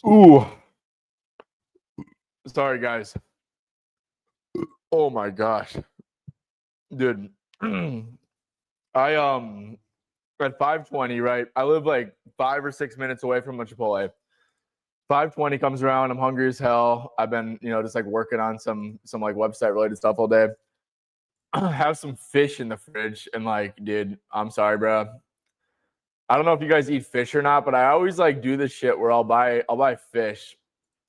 Ooh. Sorry, guys. Oh my gosh. Dude. I at 5:20, right? I live like 5 or 6 minutes away from a Chipotle. 5:20 comes around, I'm hungry as hell. I've been, just like working on some like website related stuff all day. Have some fish in the fridge and like, dude, I'm sorry, bro. I don't know if you guys eat fish or not, but I always like do this shit where I'll buy fish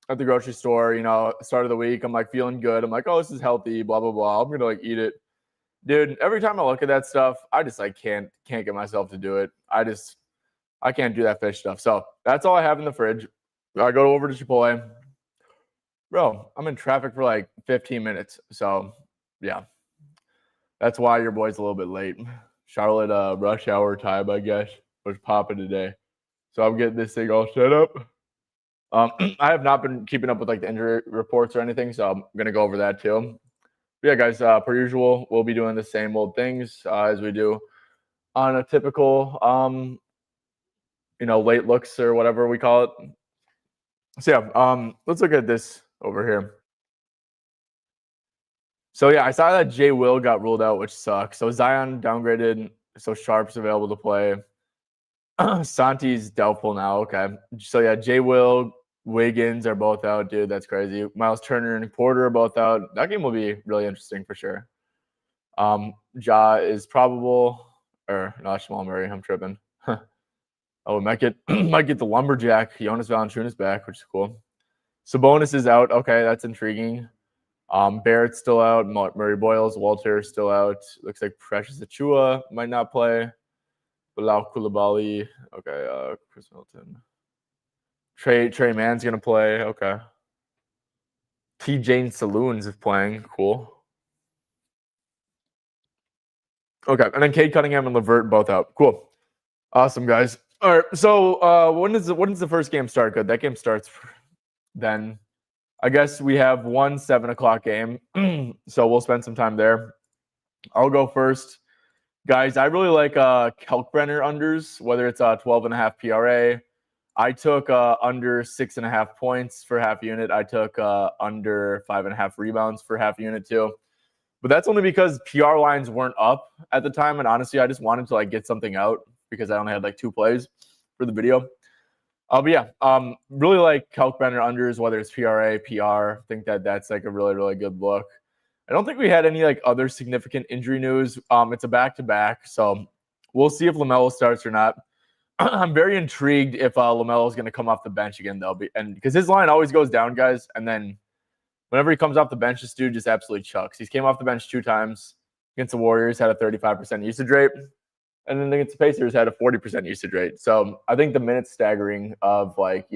at the grocery store, start of the week. I'm like feeling good. I'm like, oh, this is healthy, blah, blah, blah. I'm gonna like eat it. Dude, every time I look at that stuff, I just like can't get myself to do it. I can't do that fish stuff. So that's all I have in the fridge. I go over to Chipotle. Bro, I'm in traffic for like 15 minutes. So yeah. That's why your boy's a little bit late. Charlotte rush hour time, I guess, was popping today. So I'm getting this thing all set up. I have not been keeping up with like the injury reports or anything, so I'm gonna go over that too. But yeah, guys, per usual, we'll be doing the same old things as we do on a typical, late looks or whatever we call it. So yeah, let's look at this over here. So yeah, I saw that Jay Will got ruled out, which sucks. So Zion downgraded, so Sharp's available to play. Santi's doubtful now. Okay. So yeah, Jay Will, Wiggins are both out, dude. That's crazy. Miles Turner and Porter are both out. That game will be really interesting for sure. Ja is probable, or not Jamal Murray. I'm tripping. Oh, we might get the lumberjack Jonas Valanciunas back, which is cool. Sabonis is out. Okay, that's intriguing. Barrett's still out. Murray Boyles, Walter still out. Looks like Precious Achua might not play. Bilal Coulibaly. Okay, Chris Middleton. Trey Mann's gonna play. Okay. T. Jane Saloons is playing. Cool. Okay, and then Cade Cunningham and LeVert both out. Cool. Awesome, guys. All right. So when does the first game start? Good. That game starts then. I guess we have one 7 o'clock game. So we'll spend some time there. I'll go first. Guys, I really like Kalkbrenner unders, whether it's 12.5 PRA. I took under 6.5 points for half unit. I took under 5.5 rebounds for half unit too. But that's only because PR lines weren't up at the time. And honestly, I just wanted to like get something out because I only had like 2 plays for the video. But yeah, really like Kalkbrenner unders, whether it's PRA, PR. I think that's like a really, really good look. I don't think we had any like other significant injury news. It's a back-to-back, so we'll see if LaMelo starts or not. I'm very intrigued if LaMelo is going to come off the bench again, though, and because his line always goes down, guys, and then whenever he comes off the bench, this dude just absolutely chucks. He came off the bench 2 times against the Warriors, had a 35% usage rate, and then against the Pacers had a 40% usage rate. So I think the minute staggering of like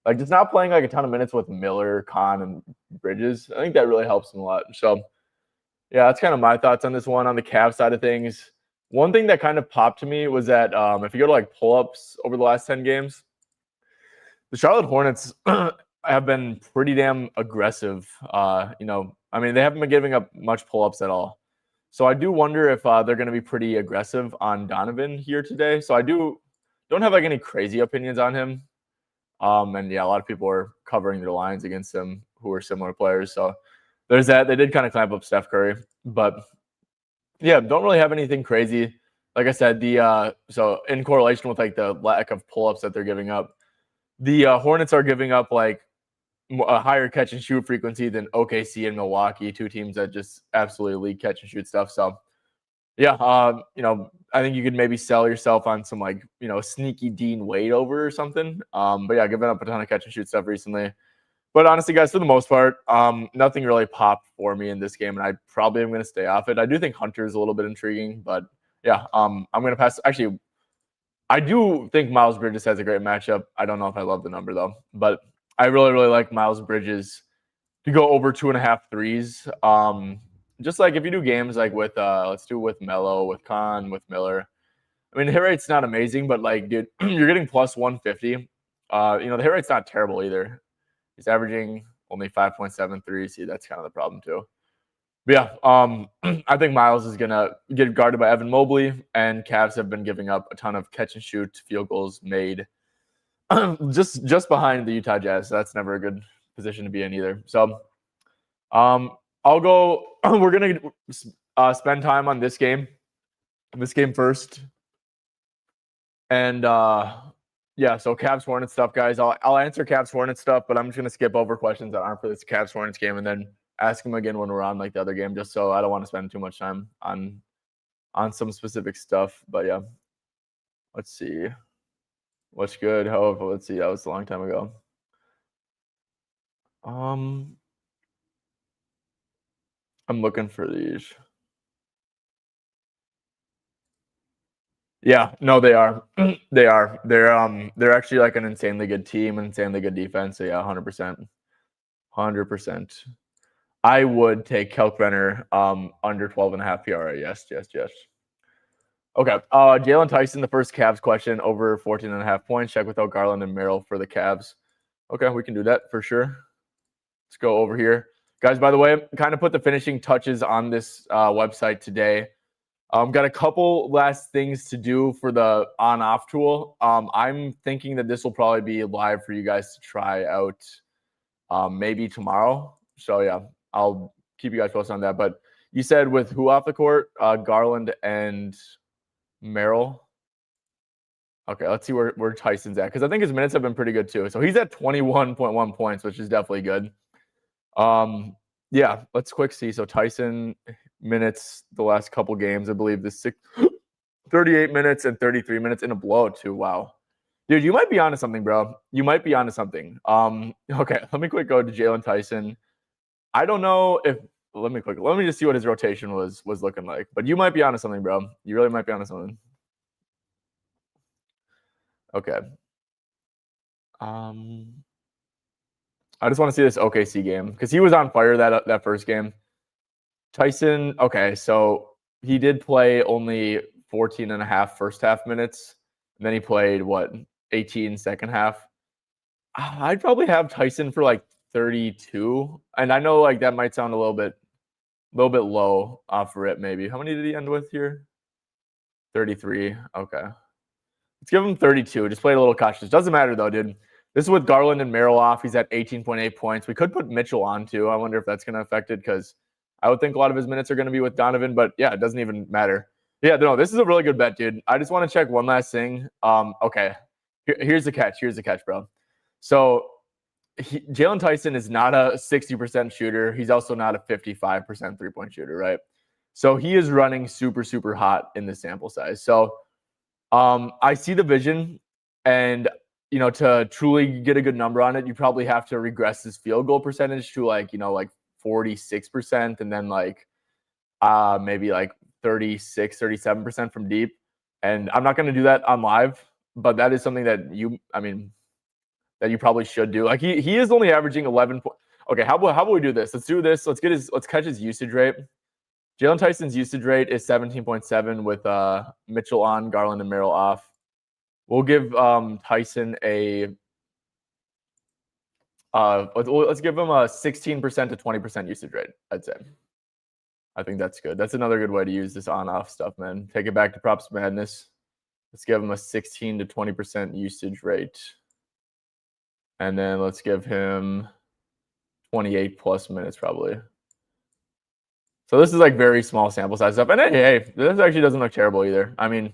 like just not playing like a ton of minutes with Miller, Khan, and Bridges, I think that really helps him a lot. So yeah, that's kind of my thoughts on this one. On the Cavs side of things, one thing that kind of popped to me was that if you go to like pull-ups over the last 10 games, the Charlotte Hornets have been pretty damn aggressive. I mean, they haven't been giving up much pull-ups at all. So I do wonder if they're going to be pretty aggressive on Donovan here today. So I don't have like any crazy opinions on him. And yeah, a lot of people are covering their lines against him who are similar players. So there's that. They did kind of clamp up Steph Curry, but yeah, don't really have anything crazy. Like I said, so in correlation with like the lack of pull-ups that they're giving up, the Hornets are giving up like a higher catch and shoot frequency than OKC and Milwaukee, 2 teams that just absolutely lead catch and shoot stuff. So yeah, I think you could maybe sell yourself on some like, sneaky Dean Wade over or something. But yeah, giving up a ton of catch and shoot stuff recently. But honestly, guys, for the most part, nothing really popped for me in this game, and I probably am going to stay off it. I do think Hunter is a little bit intriguing, but yeah, I'm going to pass. Actually, I do think Miles Bridges has a great matchup. I don't know if I love the number though, but I really, really like Miles Bridges to go over 2.5 threes. Just like if you do games like with let's do it with Melo, with Khan, with Miller. I mean, the hit rate's not amazing, but like, dude, you're getting plus 150. The hit rate's not terrible either. He's averaging only 5.73. See, that's kind of the problem too. But yeah, I think Miles is gonna get guarded by Evan Mobley, and Cavs have been giving up a ton of catch and shoot field goals made just behind the Utah Jazz. So that's never a good position to be in either. So I'll go. We're gonna spend time on this game first, and yeah. So Cavs Hornets stuff, guys. I'll answer Cavs Hornets stuff, but I'm just gonna skip over questions that aren't for this Cavs Hornets game, and then ask them again when we're on like the other game, just so I don't want to spend too much time on some specific stuff. But yeah, let's see. What's good? However, let's see. That was a long time ago. I'm looking for these. Yeah, no, they are. They are. They're actually like an insanely good team, an insanely good defense. So yeah, 100%. 100%. I would take Kelkbrenner under 12.5 PRA. Yes. Okay. Jalen Tyson, the first Cavs question, over 14.5 points. Check without Garland and Merrill for the Cavs. Okay, we can do that for sure. Let's go over here. Guys, by the way, kind of put the finishing touches on this website today. Got a couple last things to do for the on-off tool. I'm thinking that this will probably be live for you guys to try out maybe tomorrow. So yeah, I'll keep you guys posted on that. But you said with who off the court? Garland and Merrill. Okay, let's see where Tyson's at, because I think his minutes have been pretty good too. So he's at 21.1 points, which is definitely good. Yeah, let's quick see. So Tyson minutes the last couple games, I believe the 38 minutes and 33 minutes in a blowout too. Wow. Dude, you might be onto something, bro. You might be onto something. Okay, let me quick go to Jalen Tyson. I don't know if let me just see what his rotation was looking like. But you might be onto something, bro. You really might be onto something. Okay. I just want to see this OKC game because he was on fire that first game. Tyson, okay, so he did play only 14.5 first half minutes, and then he played 18 second half. I'd probably have Tyson for like 32, and I know like that might sound a little bit low for it. Maybe how many did he end with here? 33. Okay, let's give him 32. Just play a little cautious. Doesn't matter though, dude. This is with Garland and Merrill off. He's at 18.8 points. We could put Mitchell on too. I wonder if that's going to affect it because I would think a lot of his minutes are going to be with Donovan, but yeah, it doesn't even matter. Yeah, no, this is a really good bet, dude. I just want to check one last thing. Okay, here's the catch. Here's the catch, bro. So Jalen Tyson is not a 60% shooter. He's also not a 55% three-point shooter, right? So he is running super, super hot in the sample size. So I see the vision, and you know, to truly get a good number on it, you probably have to regress his field goal percentage to like 46%, and then like maybe like 36, 37% from deep. And I'm not going to do that on live, but that is something that you probably should do. Like he is only averaging 11 points. Okay, how about we do this? Let's do this. Let's catch his usage rate. Jalen Tyson's usage rate is 17.7 with Mitchell on, Garland and Merrill off. We'll give Tyson a let's give him a 16% to 20% usage rate, I'd say. I think that's good. That's another good way to use this on-off stuff, man. Take it back to props madness. Let's give him a 16 to 20% usage rate. And then let's give him 28 plus minutes probably. So this is like very small sample size stuff. And hey, this actually doesn't look terrible either. I mean,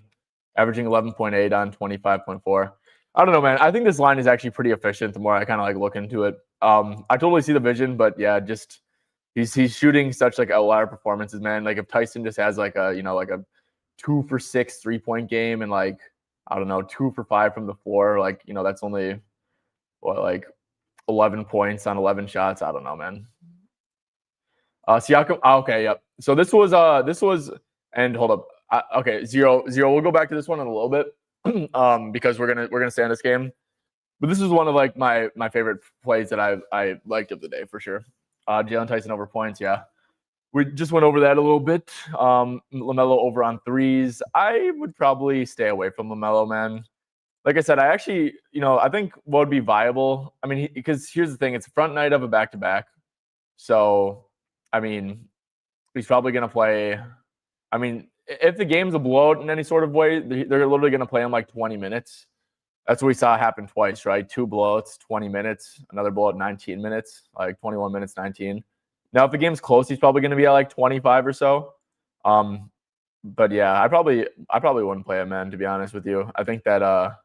averaging 11.8 on 25.4. I don't know, man. I think this line is actually pretty efficient the more I kind of like look into it. I totally see the vision, but yeah, just he's shooting such like outlier performances, man. Like if Tyson just has like a 2 for 6 3-point game and like, I don't know, 2 for 5 from the floor, like, that's only like 11 points on 11 shots. I don't know, man. Siakam. Okay, yep. So this was, and hold up. Okay, 0-0. We'll go back to this one in a little bit because we're gonna stay on this game. But this is one of like my favorite plays that I liked of the day for sure. Jalen Tyson over points, yeah. We just went over that a little bit. LaMelo over on threes. I would probably stay away from LaMelo, man. Like I said, I actually, I think what would be viable. I mean, because here's the thing: it's front night of a back-to-back. So, I mean, he's probably gonna play. I mean, if the game's a blowout in any sort of way, they're literally going to play him like 20 minutes. That's what we saw happen twice, right? 2 blowouts, 20 minutes, another blowout, 19 minutes, like 21 minutes, 19. Now, if the game's close, he's probably going to be at like 25 or so. But yeah, I probably wouldn't play him, man, to be honest with you. I think that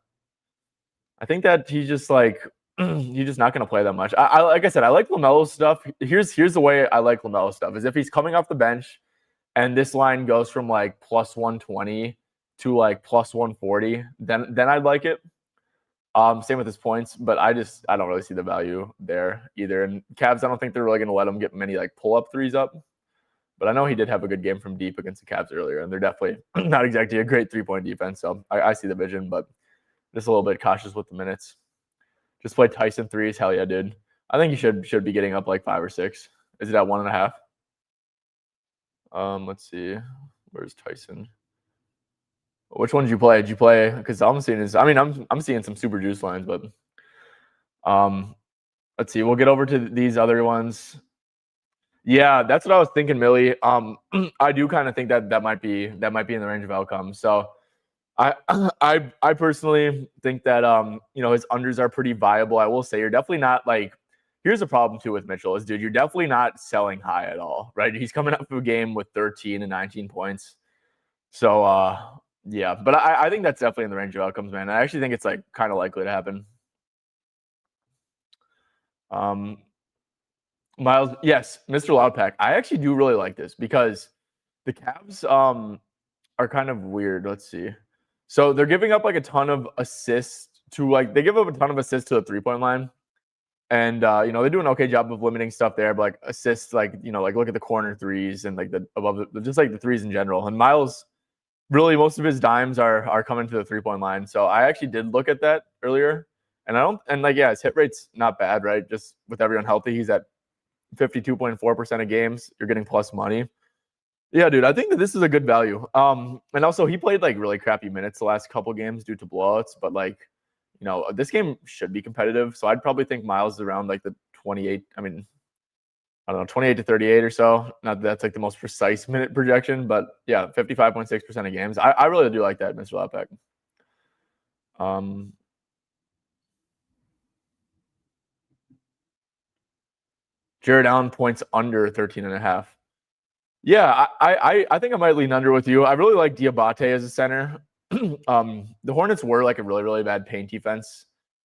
he's just like he's just not going to play that much. I like I said, I like LaMelo's stuff. Here's the way I like LaMelo's stuff is if he's coming off the bench and this line goes from like plus 120 to like plus 140, then I'd like it. Same with his points, but I don't really see the value there either. And Cavs, I don't think they're really going to let him get many like pull-up threes up. But I know he did have a good game from deep against the Cavs earlier, and they're definitely not exactly a great three-point defense. So I see the vision, but just a little bit cautious with the minutes. Just play Tyson threes. Hell yeah, dude. I think you should be getting up like 5 or 6. Is it at 1.5? Let's see. Where's Tyson? Which one did you play? Did you play? Because I'm seeing some super juice lines, but let's see. We'll get over to these other ones. Yeah, that's what I was thinking, Millie. I do kind of think that might be in the range of outcomes. So I personally think that his unders are pretty viable. I will say you're definitely not like. Here's the problem too with Mitchell is, dude, you're definitely not selling high at all, right? He's coming up to a game with 13 and 19 points. So yeah, but I think that's definitely in the range of outcomes, man. I actually think it's like kind of likely to happen. Miles, yes, Mr. Loudpack. I actually do really like this because the Cavs are kind of weird. Let's see. So they're giving up like a ton of assists they give up a ton of assists to the 3-point line. And they do an okay job of limiting stuff there, but like assists, like look at the corner threes and like the above just like the threes in general. And Miles, really, most of his dimes are coming to the 3-point line. So I actually did look at that earlier, and his hit rate's not bad, right? Just with everyone healthy, he's at 52.4% of games. You're getting plus money. Yeah, dude, I think that this is a good value. And also he played like really crappy minutes the last couple games due to blowouts, but like. This game should be competitive. So I'd probably think Miles is around like the 28. I mean, I don't know, 28 to 38 or so. Not that that's like the most precise minute projection, but yeah, 55.6% of games. I really do like that, Mr. Loudpack. Jared Allen points under 13.5. Yeah, I think I might lean under with you. I really like Diabate as a center. The Hornets were like a really, really bad paint defense,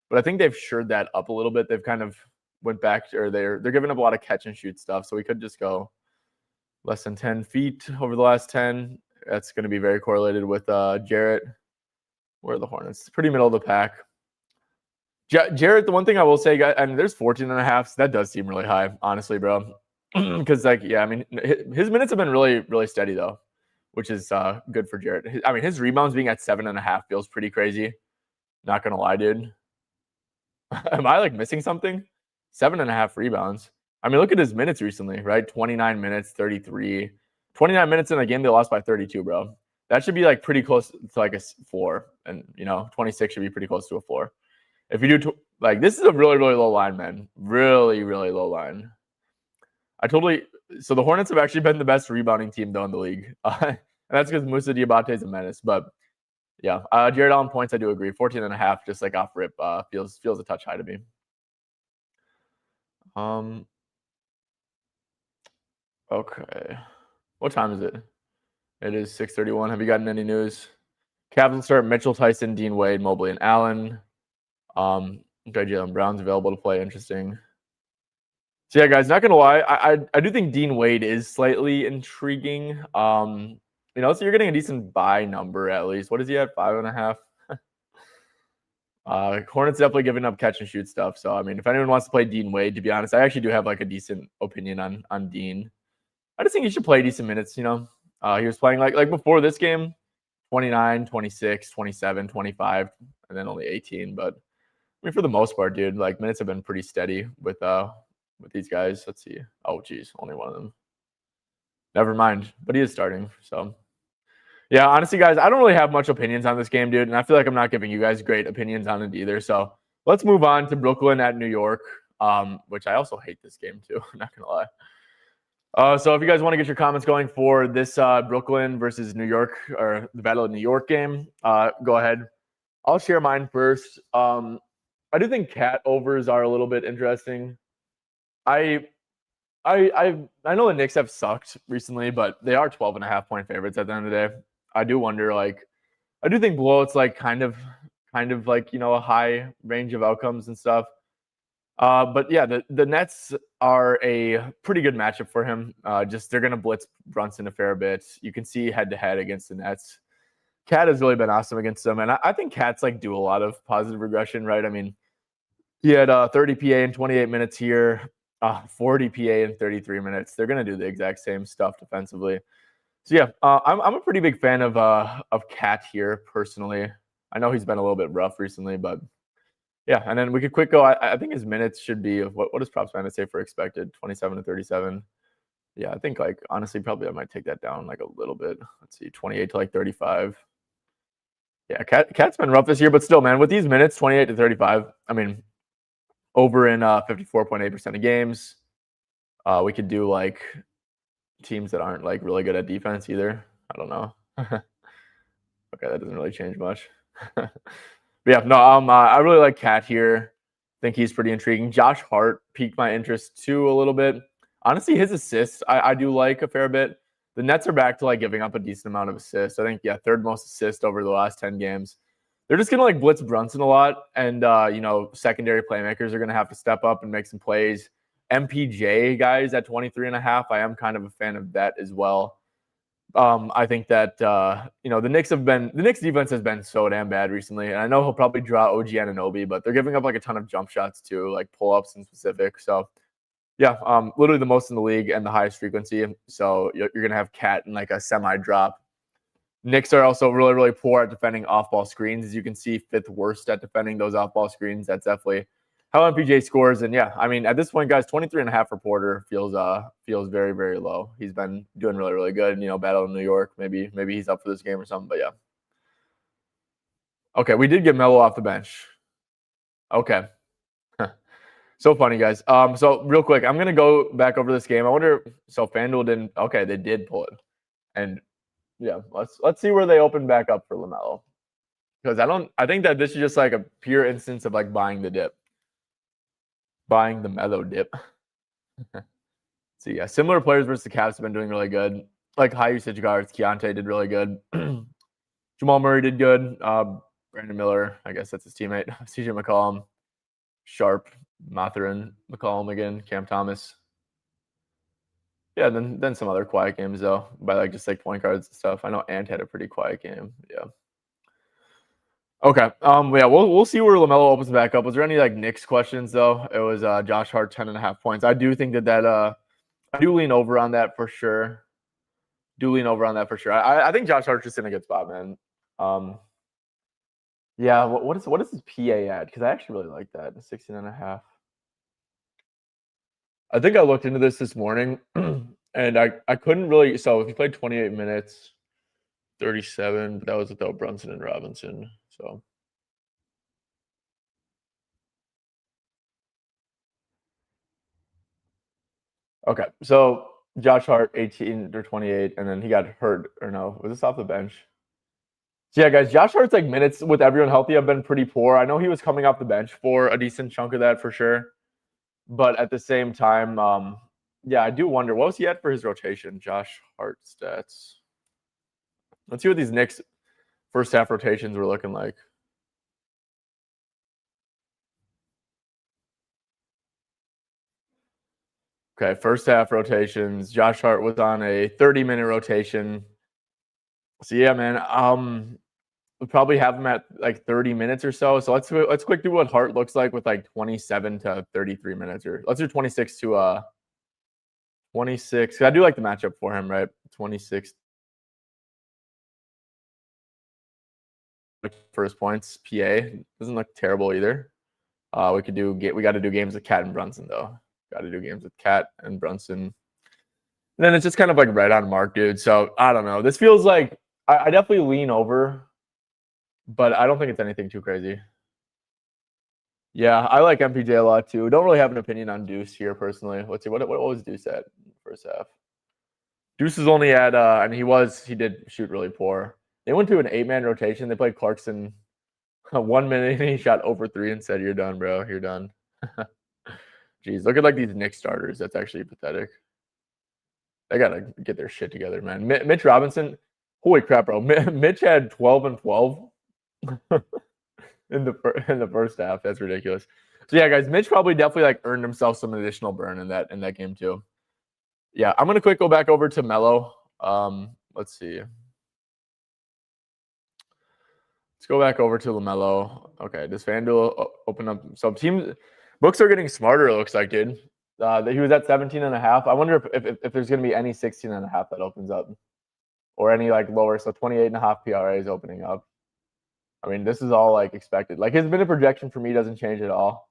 but I think they've shored that up a little bit. They've kind of went back, or they're giving up a lot of catch and shoot stuff. So we could just go less than 10 feet over the last 10. That's going to be very correlated with Jarrett. Where are the Hornets? Pretty middle of the pack. Jarrett, the one thing I will say, guys, and there's 14.5. So that does seem really high, honestly, bro. Because his minutes have been really, really steady though, which is good for Jarrett. His rebounds being at 7.5 feels pretty crazy. Not gonna lie, dude. Am I like missing something? 7.5 rebounds. Look at his minutes recently, right? 29 minutes, 33. 29 minutes in a game they lost by 32, bro. That should be like pretty close to like a 4. And 26 should be pretty close to a 4. If you do this is a really, really low line, man. Really, really low line. So the Hornets have actually been the best rebounding team though in the league. And that's because Moussa Diabate is a menace. But yeah, Jared Allen points, I do agree. 14.5, just like off rip, feels a touch high to me. Okay. What time is it? It is 6:31. Have you gotten any news? Cavs will start Mitchell, Tyson, Dean Wade, Mobley, and Allen. Jaylen Brown's available to play. Interesting. So yeah, guys, not gonna lie, I do think Dean Wade is slightly intriguing. So you're getting a decent buy number at least. What is he at? 5.5. Hornets definitely giving up catch and shoot stuff. So if anyone wants to play Dean Wade, to be honest, I actually do have like a decent opinion on Dean. I just think he should play decent minutes. He was playing like before this game, 29, 26, 27, 25, and then only 18. But for the most part, dude, like minutes have been pretty steady with these guys. Let's see. Oh, geez, only one of them. Never mind, but he is starting. So, yeah, honestly, guys, I don't really have much opinions on this game, dude, and I feel like I'm not giving you guys great opinions on it either. So let's move on to Brooklyn at New York, which I also hate this game too. I'm not gonna lie. So if you guys want to get your comments going for this Brooklyn versus New York or the Battle of New York game, go ahead. I'll share mine first. I do think cat overs are a little bit interesting. I I know the Knicks have sucked recently, but they are 12.5 point favorites at the end of the day. I do wonder, like, I do think below it's like kind of like, a high range of outcomes and stuff. But yeah, the Nets are a pretty good matchup for him. Just they're gonna blitz Brunson a fair bit. You can see head to head against the Nets. Cat has really been awesome against them, and I think Cat's like do a lot of positive regression, right? I mean, he had 30 PA in 28 minutes here, 40 PA in 33 minutes. They're gonna do the exact same stuff defensively. So yeah, I'm a pretty big fan of Cat here personally. I know he's been a little bit rough recently, but yeah. And then we could quick go. I think his minutes should be what does props man say for expected 27 to 37. Yeah, I think like honestly probably I might take that down like a little bit. Let's see, 28 to like 35. Yeah, Cat's been rough this year, but still, man, with these minutes, 28 to 35. I mean, over in 54.8% of games. We could do like teams that aren't like really good at defense either. I don't know. Okay, that doesn't really change much. But yeah, no, I really like Cat here. I think he's pretty intriguing. Josh Hart piqued my interest too a little bit. Honestly, his assists I do like a fair bit. The Nets are back to like giving up a decent amount of assists. I think, yeah, third most assists over the last 10 games. They're just going to like blitz Brunson a lot. And, secondary playmakers are going to have to step up and make some plays. MPJ guys at 23.5. I am kind of a fan of that as well. I think that, the Knicks defense has been so damn bad recently. And I know he'll probably draw OG Anunoby, but they're giving up like a ton of jump shots too, like pull-ups in specific. So, yeah, literally the most in the league and the highest frequency. So you're going to have Cat in like a semi-drop. Knicks are also really, really poor at defending off-ball screens. As you can see, fifth worst at defending those off-ball screens. That's definitely how MPJ scores. And yeah, I mean, at this point, guys, 23.5 for Porter feels very, very low. He's been doing really, really good. Battle in New York. Maybe he's up for this game or something. But yeah. Okay, we did get Melo off the bench. Okay. So funny, guys. So real quick, I'm gonna go back over this game. I wonder. So FanDuel didn't. Okay, they did pull it, and yeah, let's see where they open back up for LaMelo, because I think that this is just like a pure instance of like buying the dip, buying the Melo dip. So yeah, similar players versus the Cavs have been doing really good. Like high usage guards, Keontae did really good. Jamal Murray did good. Brandon Miller, I guess that's his teammate. CJ McCollum, Sharp, Mathurin, McCollum again, Cam Thomas. Yeah, then some other quiet games though, by like just like point guards and stuff. I know Ant had a pretty quiet game. Yeah. Okay. Yeah, we'll see where LaMelo opens back up. Was there any like Knicks questions though? It was Josh Hart 10.5 points. I do think that I do lean over on that for sure. I think Josh Hart's just in a good spot, man. Yeah, what is his PA at? Because I actually really like that. 16.5. I think I looked into this morning and I couldn't really. So if he played 28 minutes, 37, but that was without Brunson and Robinson. So okay, so Josh Hart 18 or 28, and then he got hurt. Or no, was this off the bench? So yeah, guys, Josh Hart's like minutes with everyone healthy have been pretty poor. I know he was coming off the bench for a decent chunk of that for sure, but at the same time, yeah, I do wonder what was he at for his rotation. Josh Hart stats. Let's see what these Knicks first half rotations were looking like. Okay, first half rotations. Josh Hart was on a 30-minute rotation. So yeah, man. We'll probably have him at like 30 minutes or so. So let's quick do what Hart looks like with like 27 to 33 minutes, or let's do 26 to 26. I do like the matchup for him, right? 26 first points. PA doesn't look terrible either. We got to do games with Cat and Brunson though. Got to do games with Cat and Brunson. And then it's just kind of like right on mark, dude. So I don't know. This feels like I definitely lean over, but I don't think it's anything too crazy. Yeah, I like MPJ a lot too. Don't really have an opinion on Deuce here personally. Let's see, what was Deuce at first half? Deuce is only at and he did shoot really poor. They went to an 8-man rotation. They played Clarkson 1 minute and he shot over 3 and said, "You're done, bro. You're done." Jeez, look at like these Knicks starters. That's actually pathetic. They gotta get their shit together, man. Mitch Robinson, holy crap, bro. Mitch had 12 and 12 in the first half. That's ridiculous. So yeah, guys, Mitch probably definitely like earned himself some additional burn in that game too. Yeah, I'm gonna quick go back over to Melo. Let's see. Let's go back over to LaMelo. Okay, does FanDuel open up? So teams, books are getting smarter, it looks like, dude. He was at 17 and a half. I wonder if there's going to be any 16 and a half that opens up or any like lower. So 28 and a half PRA is opening up. I mean, this is all like expected. Like his minute projection for me doesn't change at all.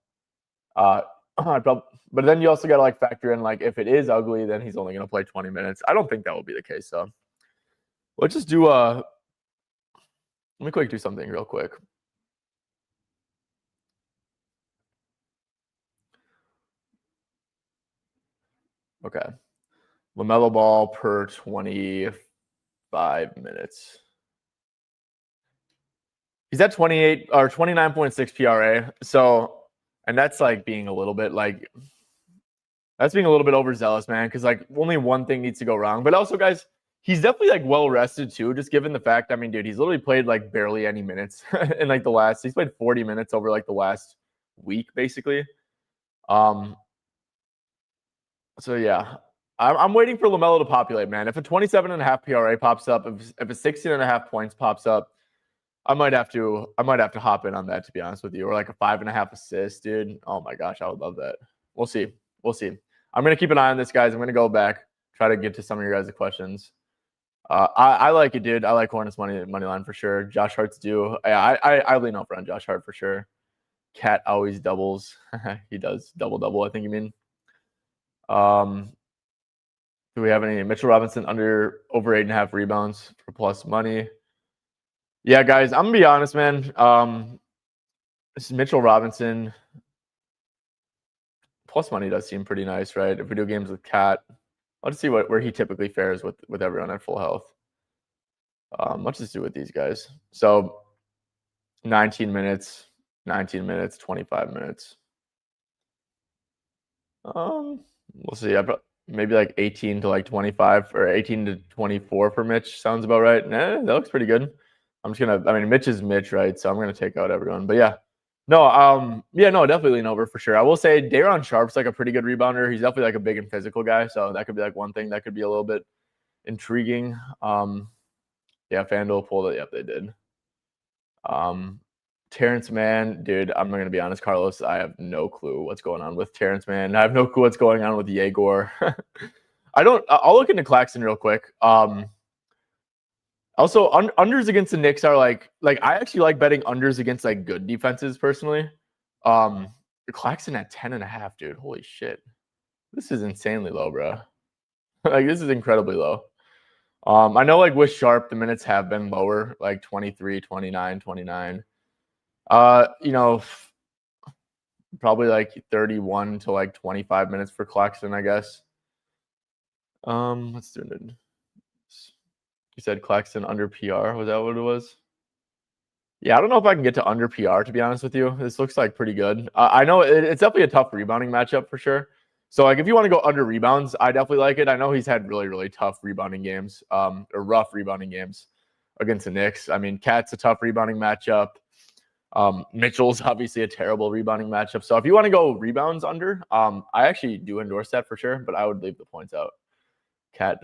But then you also got to like factor in like if it is ugly, then he's only going to play 20 minutes. I don't think that will be the case. So let's just do let me quick do something real quick. Okay. LaMelo Ball per 25 minutes. He's at 28 or 29.6 PRA. So, and that's like being a little bit like, that's being a little bit overzealous, man. Cause like only one thing needs to go wrong. But also, guys, he's definitely like well rested too. Just given the fact, I mean, dude, he's literally played like barely any minutes in like he's played 40 minutes over like the last week, basically. So yeah, I'm waiting for LaMelo to populate, man. If a 27.5 PRA pops up, if a 16.5 points pops up, I might have to hop in on that, to be honest with you, or like a 5.5 assists, dude. Oh my gosh, I would love that. We'll see. I'm gonna keep an eye on this, guys. I'm gonna go back, try to get to some of your guys' questions. I like it, dude. I like Hornets money line for sure. Josh Hart's due. Yeah, I lean over on Josh Hart for sure. Cat always doubles. He does double. I think you mean. Do we have any Mitchell Robinson over 8.5 rebounds for plus money? Yeah, guys, I'm gonna be honest, man. This is Mitchell Robinson. Plus money does seem pretty nice, right? If we do games with Cat, let's see where he typically fares with everyone at full health. Let's just do with these guys. So 19 minutes, 25 minutes. We'll see. Maybe like 18 to like 25 or 18 to 24 for Mitch sounds about right. That looks pretty good. Mitch is Mitch, right? So I'm gonna take out everyone. But yeah. No, definitely lean over for sure. I will say Day'Ron Sharp's like a pretty good rebounder. He's definitely like a big and physical guy. So that could be like one thing that could be a little bit intriguing. Yeah, FanDuel pulled it. Yep, they did. Terrence Mann, dude, I'm going to be honest, Carlos, I have no clue what's going on with Terrence Mann. I have no clue what's going on with Yegor. I'll look into Claxton real quick. Also, unders against the Knicks are like I actually like betting unders against like good defenses personally. Claxton at 10.5, dude. Holy shit. This is insanely low, bro. Like this is incredibly low. I know like with Sharp, the minutes have been lower, like 23, 29, 29. Probably like 31 to like 25 minutes for Claxton, I guess. Let's do it. You said Claxton under PR. Was that what it was? Yeah, I don't know if I can get to under PR, to be honest with you. This looks like pretty good. I know it's definitely a tough rebounding matchup for sure. So like if you want to go under rebounds, I definitely like it. I know he's had really, really tough rebounding games, or rough rebounding games against the Knicks. I mean, Cat's a tough rebounding matchup. Mitchell's obviously a terrible rebounding matchup. So if you want to go rebounds under, I actually do endorse that for sure, but I would leave the points out. Cat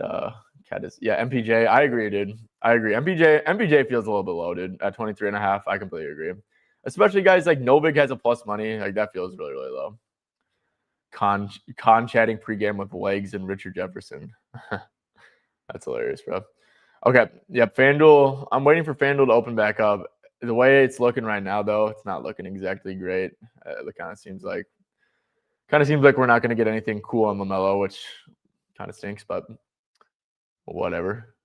is, yeah, MPJ. I agree, dude. I agree. MPJ feels a little bit low, dude. At 23.5, I completely agree. Especially guys like Novik has a plus money. Like that feels really, really low. Con chatting pregame with Legs and Richard Jefferson. That's hilarious, bro. Okay. Yep. FanDuel. I'm waiting for FanDuel to open back up. The way it's looking right now, though, it's not looking exactly great. It kind of seems like we're not going to get anything cool on LaMelo, which kind of stinks, but whatever.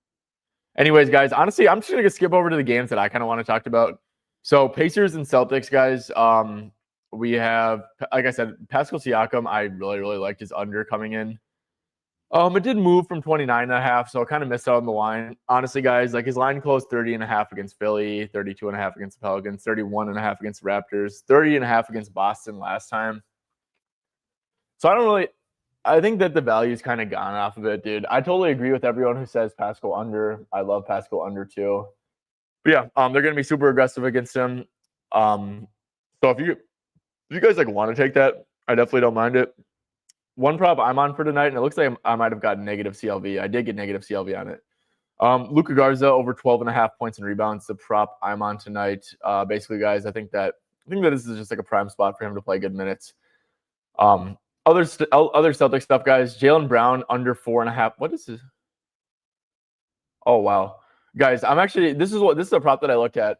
Anyways, guys, honestly, I'm just going to skip over to the games that I kind of want to talk about. So Pacers and Celtics, guys. We have, like I said, Pascal Siakam. I really, really liked his under coming in. It did move from 29.5, so I kind of missed out on the line. Honestly, guys, like his line closed 30.5 against Philly, 32.5 against the Pelicans, 31.5 against the Raptors, 30.5 against Boston last time. So I think that the value's kind of gone off of it, dude. I totally agree with everyone who says Pascal under. I love Pascal under too. But yeah, they're gonna be super aggressive against him. So if you guys like want to take that, I definitely don't mind it. One prop I'm on for tonight, and it looks like I might have gotten negative CLV. I did get negative CLV on it. Luka Garza over 12.5 points and rebounds. The prop I'm on tonight. Basically, guys, I think that this is just like a prime spot for him to play good minutes. Other Celtic stuff, guys. Jaylen Brown under 4.5. What is this? Oh wow, guys, I'm actually this is a prop that I looked at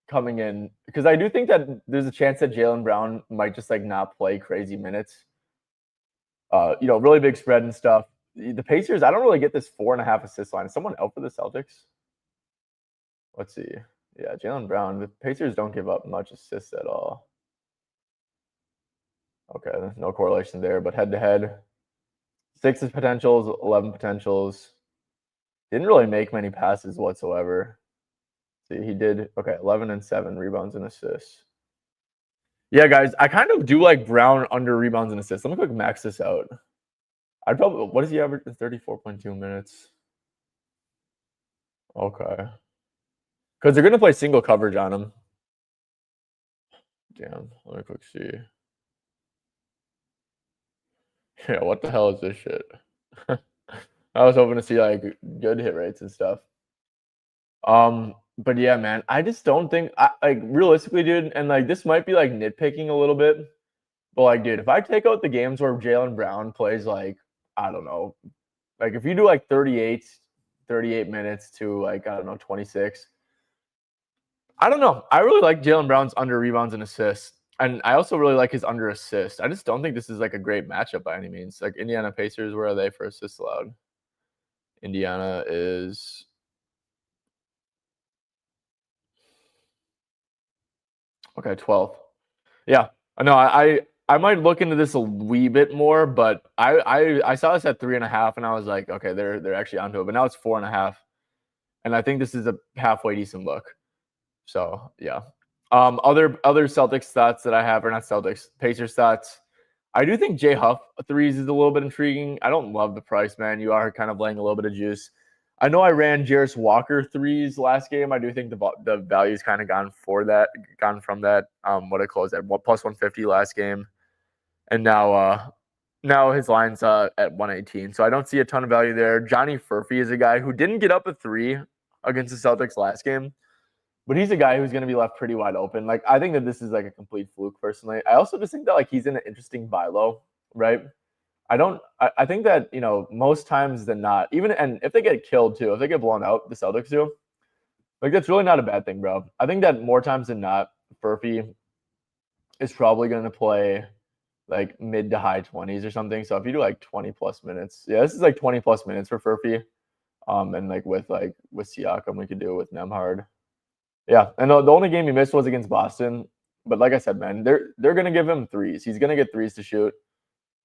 coming in because I do think that there's a chance that Jaylen Brown might just like not play crazy minutes. Really big spread and stuff. The Pacers, I don't really get this 4.5 assist line. Is someone out for the Celtics? Let's see. Yeah, Jaylen Brown. The Pacers don't give up much assists at all. Okay, no correlation there, but head to head, 6 potentials, 11 potentials. Didn't really make many passes whatsoever. See, he did 11 and 7 rebounds and assists. Yeah, guys, I kind of do like Brown under rebounds and assists. Let me quick max this out. I'd probably what is he average? 34.2 minutes. Okay. Because they're gonna play single coverage on him. Damn, let me quick see. Yeah, what the hell is this shit? I was hoping to see like good hit rates and stuff. But yeah, man, I just don't think like realistically, dude, and like this might be like nitpicking a little bit, but like, dude, if I take out the games where Jaylen Brown plays like, I don't know, like if you do like 38 minutes to like, I don't know, 26. I don't know. I really like Jaylen Brown's under rebounds and assists. And I also really like his under assist. I just don't think this is like a great matchup by any means. Like Indiana Pacers, where are they for assists allowed? Indiana is okay, 12th. Yeah. No, I might look into this a wee bit more, but I saw this at 3.5 and I was like, okay, they're actually onto it. But now it's 4.5. And I think this is a halfway decent look. So yeah. Other Celtics stats that I have, or not Celtics, Pacers stats. I do think Jay Huff threes is a little bit intriguing. I don't love the price, man. You are kind of laying a little bit of juice. I know I ran Jarris Walker threes last game. I do think the value's kind of gone from that. What I closed at plus 150 last game, and now his line's at 118. So I don't see a ton of value there. Johnny Furphy is a guy who didn't get up a three against the Celtics last game, but he's a guy who's going to be left pretty wide open. Like I think that this is like a complete fluke personally. I also just think that like he's in an interesting buy low, right? I think that, most times than not, and if they get killed too, if they get blown out, the Celtics do, like that's really not a bad thing, bro. I think that more times than not, Furphy is probably going to play like mid to high 20s or something. So if you do like 20 plus minutes, yeah, this is like 20 plus minutes for Furphy. And like with Siakam, we could do it with Nemhard. Yeah, and the only game he missed was against Boston. But like I said, man, they're gonna give him threes. He's gonna get threes to shoot.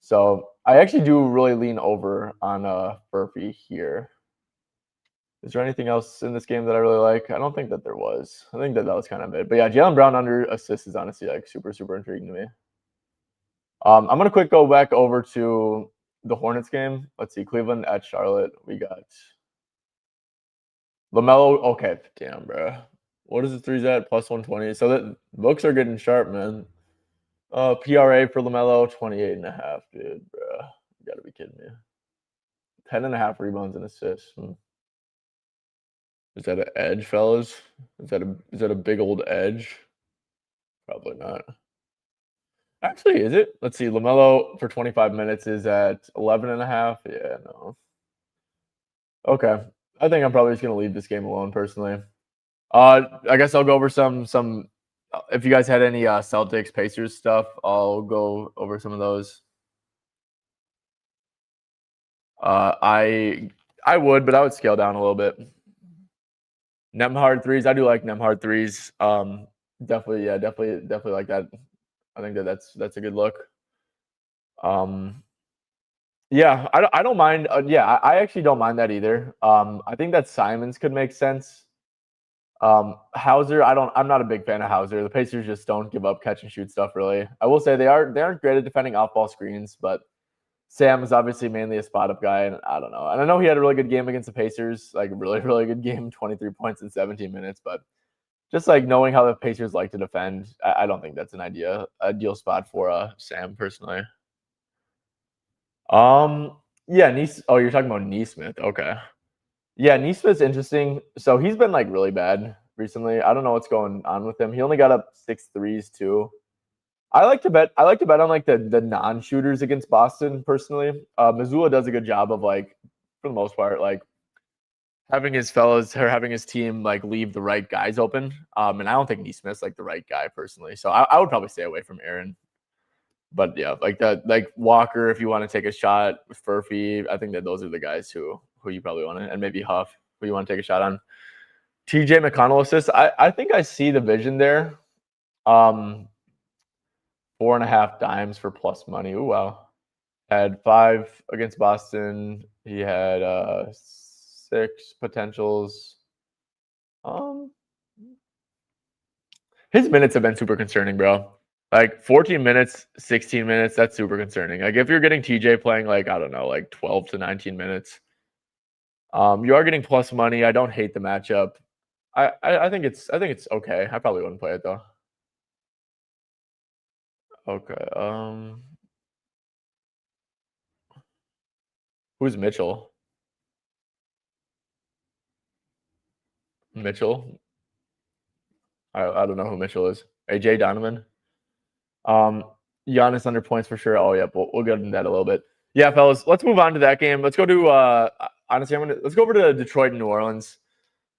So I actually do really lean over on Furphy here. Is there anything else in this game that I really like? I don't think that there was. I think that was kind of it. But yeah, Jaylen Brown under assist is honestly like super, super intriguing to me. I'm gonna quick go back over to the Hornets game. Let's see, Cleveland at Charlotte. We got LaMelo. Okay, damn, bro. What is the threes at? Plus 120. So the books are getting sharp, man. PRA for LaMelo, 28.5, dude, bro. You gotta be kidding me. 10.5 rebounds and assists. Is that an edge, fellas? Is that a big old edge? Probably not. Actually, is it? Let's see. LaMelo for 25 minutes is at 11.5. Yeah, no. Okay. I think I'm probably just gonna leave this game alone personally. I guess I'll go over some. If you guys had any Celtics Pacers stuff, I'll go over some of those. I would, but I would scale down a little bit. Nemhard threes. I do like Nemhard threes. Definitely like that. I think that's a good look. Yeah, I don't mind. Yeah, I actually don't mind that either. I think that Simons could make sense. Hauser, I'm not a big fan of Hauser. The Pacers just don't give up catch and shoot stuff really. I will say they aren't great at defending off ball screens, but Sam is obviously mainly a spot up guy, and I don't know. And I know he had a really good game against the Pacers, like a really, really good game, 23 points in 17 minutes, but just like knowing how the Pacers like to defend, I don't think that's an ideal spot for Sam personally. Yeah, Nice. Oh, you're talking about Neesmith. Okay. Yeah, Neesmith's interesting. So he's been like really bad recently. I don't know what's going on with him. He only got up 6 threes too. I like to bet on like the non-shooters against Boston personally. Missoula does a good job of like, for the most part, like having his fellows or having his team like leave the right guys open. And I don't think Neesmith's like the right guy personally. So I would probably stay away from Aaron. But yeah, like that, like Walker, if you want to take a shot, Furphy, I think that those are the guys who you probably want to, and maybe Huff, who you want to take a shot on. TJ McConnell assist. I think I see the vision there. 4.5 dimes for plus money. Oh wow. Had 5 against Boston. He had 6 potentials. Um, his minutes have been super concerning, bro. Like 14 minutes, 16 minutes, that's super concerning. Like if you're getting TJ playing like, I don't know, like 12 to 19 minutes, you are getting plus money. I don't hate the matchup. I think it's okay. I probably wouldn't play it though. Okay. Who's Mitchell? Mitchell? I don't know who Mitchell is. AJ Donovan? Um, Giannis under points for sure. Oh yeah, we'll get into that a little bit. Yeah, fellas, let's move on to that game. Let's go to honestly, let's go over to Detroit and New Orleans.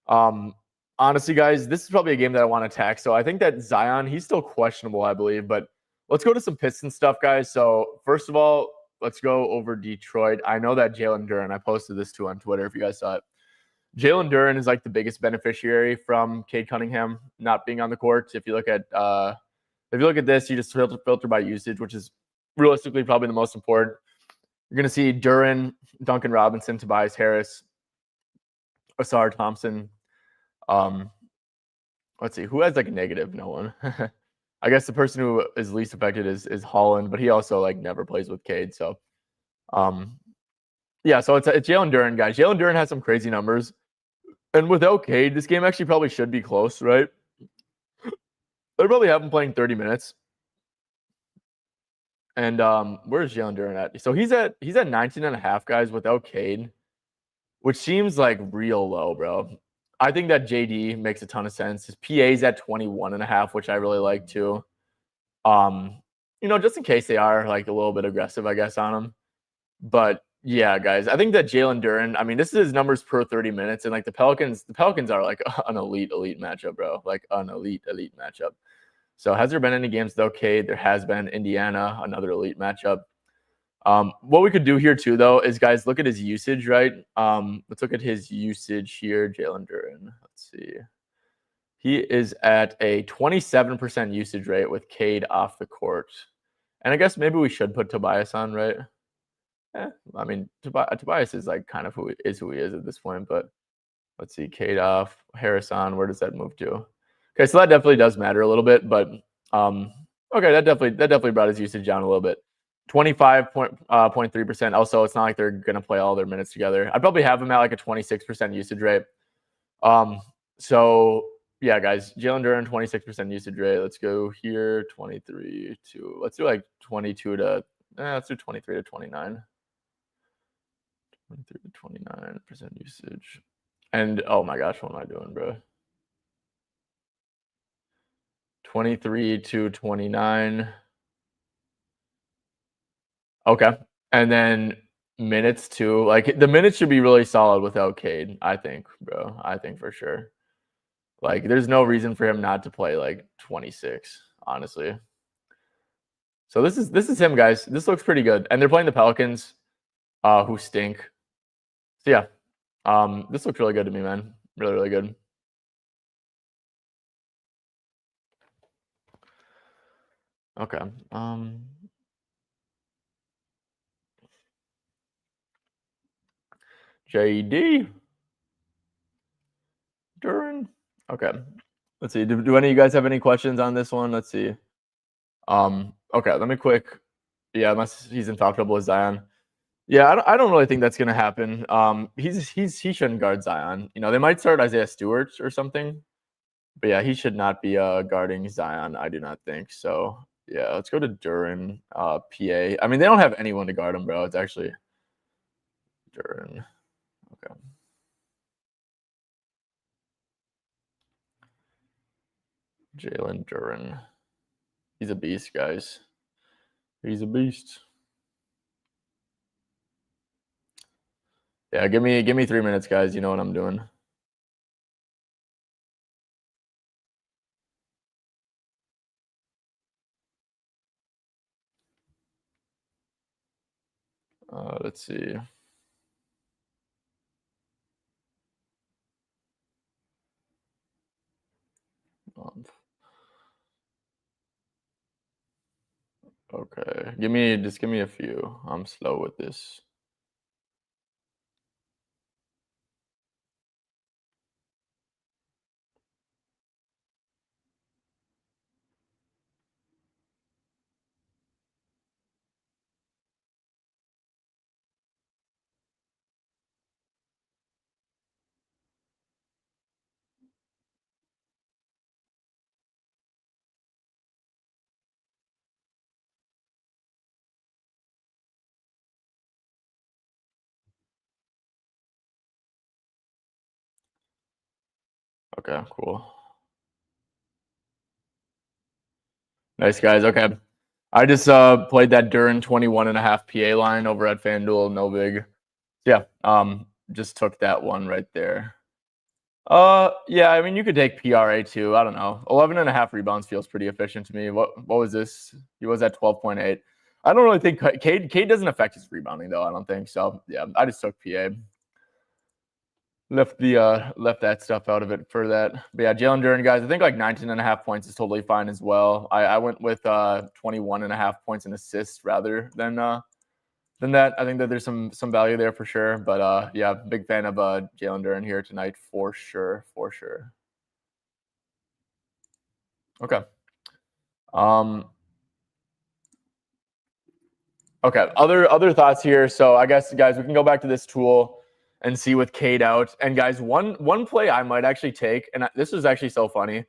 Um, honestly, guys, this is probably a game that I want to attack. So I think that Zion, he's still questionable, I believe, but let's go to some Pistons stuff, guys. So first of all, let's go over Detroit. I know that Jalen Duren, I posted this too on Twitter if you guys saw it. Jalen Duren is like the biggest beneficiary from Cade Cunningham not being on the court. If you look at this, you just filter by usage, which is realistically probably the most important. You're going to see Duren, Duncan Robinson, Tobias Harris, Asar Thompson. Um, let's see, who has like a negative? No one. I guess the person who is least affected is Holland, but he also like never plays with Cade. So, um, yeah, so it's Jalen Duren, guys. Jalen Duren has some crazy numbers, and without Cade, this game actually probably should be close, right? They probably have him playing 30 minutes. And where's Jalen Duren at? So he's at 19.5, guys, without Cade, which seems like real low, bro. I think that JD makes a ton of sense. His PA's at 21.5, which I really like too. Just in case they are like a little bit aggressive, I guess, on him. But yeah, guys, I think that Jalen Duren, I mean, this is his numbers per 30 minutes, and like the Pelicans are like an elite matchup, bro. Like an elite matchup. So has there been any games though, Cade? There has been. Indiana, another elite matchup. What we could do here too, though, is guys look at his usage, right? Let's look at his usage here, Jalen Duren. Let's see. He is at a 27% usage rate with Cade off the court. And I guess maybe we should put Tobias on, right? I mean, Tobias is like kind of who he is at this point, but let's see, Cade off, Harris on. Where does that move to? Okay, so that definitely does matter a little bit, but okay, that definitely brought his usage down a little bit. 25.3%. Also, it's not like they're gonna play all their minutes together. I'd probably have him at like a 26% usage rate. So yeah, guys, Jalen Duren 26% usage rate. Let's go here 23 to let's do like 22 to let's do 23 to 29. 23 to 29% usage. And oh my gosh, what am I doing, bro? 23 to 29. Okay. And then minutes too. Like the minutes should be really solid without Cade, I think, bro. I think for sure. Like there's no reason for him not to play like 26, honestly. So this is him, guys. This looks pretty good. And they're playing the Pelicans, who stink. So yeah. This looks really good to me, man. Really, really good. Okay. JD. Duran. Okay. Let's see. Do any of you guys have any questions on this one? Let's see. Okay, let me quick. Yeah, unless he's in foul trouble with Zion. Yeah, I don't really think that's gonna happen. He shouldn't guard Zion. You know, they might start Isaiah Stewart or something. But yeah, he should not be guarding Zion, I do not think. So yeah, let's go to Duran, PA. I mean, they don't have anyone to guard him, bro. It's actually Duran. Okay. Jalen Duran. He's a beast, guys. He's a beast. Yeah, give me 3 minutes, guys. You know what I'm doing. Let's see. Okay, give me a few. I'm slow with this. Okay, cool. Nice, guys. Okay. I just played that Duran 21.5 PA line over at FanDuel. No big. Yeah. Just took that one right there. Yeah, I mean, you could take PRA too. I don't know. 11.5 rebounds feels pretty efficient to me. What was this? He was at 12.8. I don't really think Cade doesn't affect his rebounding though. I don't think so. Yeah, I just took PA. Left that stuff out of it for that. But yeah, Jalen Duran, guys, I think like 19.5 points is totally fine as well. I went with 21.5 points and assists rather than that. I think that there's some value there for sure. But yeah, big fan of Jalen Duran here tonight for sure. Okay. Okay. Other thoughts here. So I guess, guys, we can go back to this tool and see with Cade out. And guys, one play I might actually take, and this was actually so funny,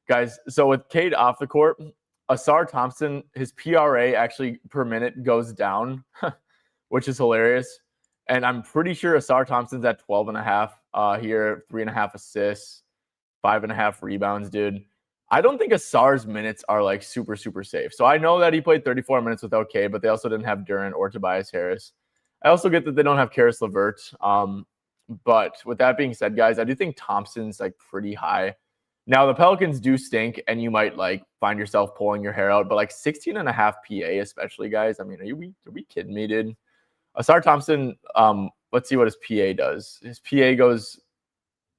guys. So with Cade off the court, Asar Thompson, his PRA actually per minute goes down, which is hilarious. And I'm pretty sure Asar Thompson's at 12.5 here, 3.5 assists, 5.5 rebounds, dude. I don't think Asar's minutes are like super safe. So I know that he played 34 minutes without Cade, but they also didn't have Duran or Tobias Harris. I also get that they don't have Karis LeVert. But with that being said, guys, I do think Thompson's like pretty high. Now the Pelicans do stink, and you might like find yourself pulling your hair out. But like 16.5 PA, especially, guys. I mean, are we kidding me, dude? Asar Thompson. Let's see what his PA does. His PA goes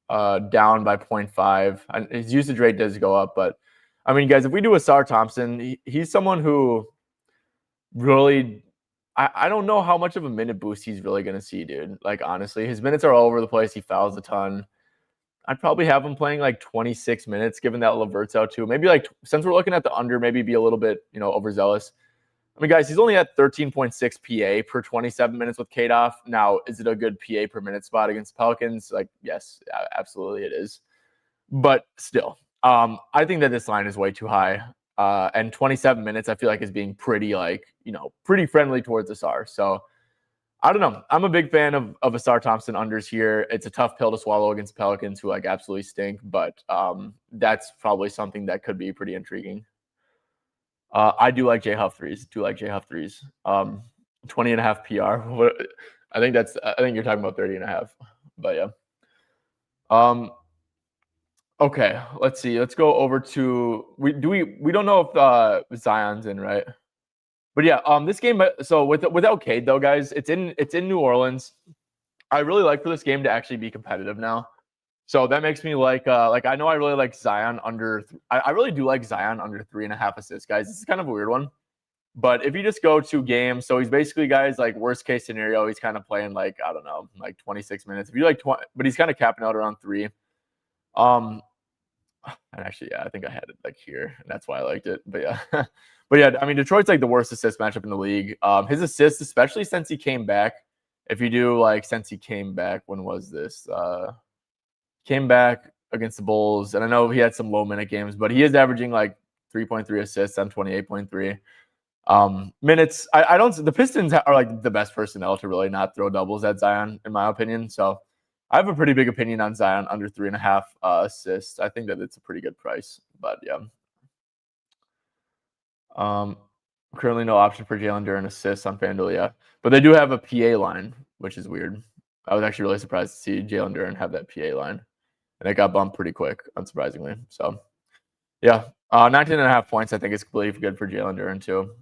down by 0.5. And his usage rate does go up, but I mean, guys, if we do Asar Thompson, he's someone who really. I don't know how much of a minute boost he's really going to see, dude. Like, honestly, his minutes are all over the place. He fouls a ton. I'd probably have him playing like 26 minutes, given that LeVert's out too. Maybe like, since we're looking at the under, maybe be a little bit, overzealous. I mean, guys, he's only at 13.6 PA per 27 minutes with Cade off. Now, is it a good PA per minute spot against the Pelicans? Like, yes, absolutely it is. But still, I think that this line is way too high. And 27 minutes, I feel like, is being pretty, pretty friendly towards Asar. So I don't know. I'm a big fan of Asar Thompson unders here. It's a tough pill to swallow against Pelicans, who like absolutely stink. But that's probably something that could be pretty intriguing. I do like J Huff threes. 20.5 PR. I think you're talking about 30.5. But yeah. Okay, let's see. Let's go over to we don't know if Zion's in, right? But yeah, this game. So without Cade though, guys, it's in New Orleans. I really like for this game to actually be competitive now. So that makes me like I know I really like Zion under. I really do like Zion under 3.5 assists, guys. This is kind of a weird one, But if you just go 2 games, so he's basically, guys, like worst case scenario, he's kind of playing like, I don't know, like 26 minutes. If you like 20, but he's kind of capping out around 3. Um, and actually, yeah, I think I had it like here, and that's why I liked it. But yeah, but yeah, I mean, Detroit's like the worst assist matchup in the league. His assists, especially since he came back. If you do like since he came back, when was this? Came back against the Bulls, and I know he had some low minute games, but he is averaging like 3.3 assists on 28.3 minutes. I don't. The Pistons are like the best personnel to really not throw doubles at Zion, in my opinion. So I have a pretty big opinion on Zion under 3.5 assists. I think that it's a pretty good price, but yeah. Currently no option for Jalen Duren assists on FanDuel, yeah, but they do have a PA line, which is weird. I was actually really surprised to see Jalen Duren have that PA line, and it got bumped pretty quick, unsurprisingly. So yeah, 19.5 points I think is completely good for Jalen Duren too.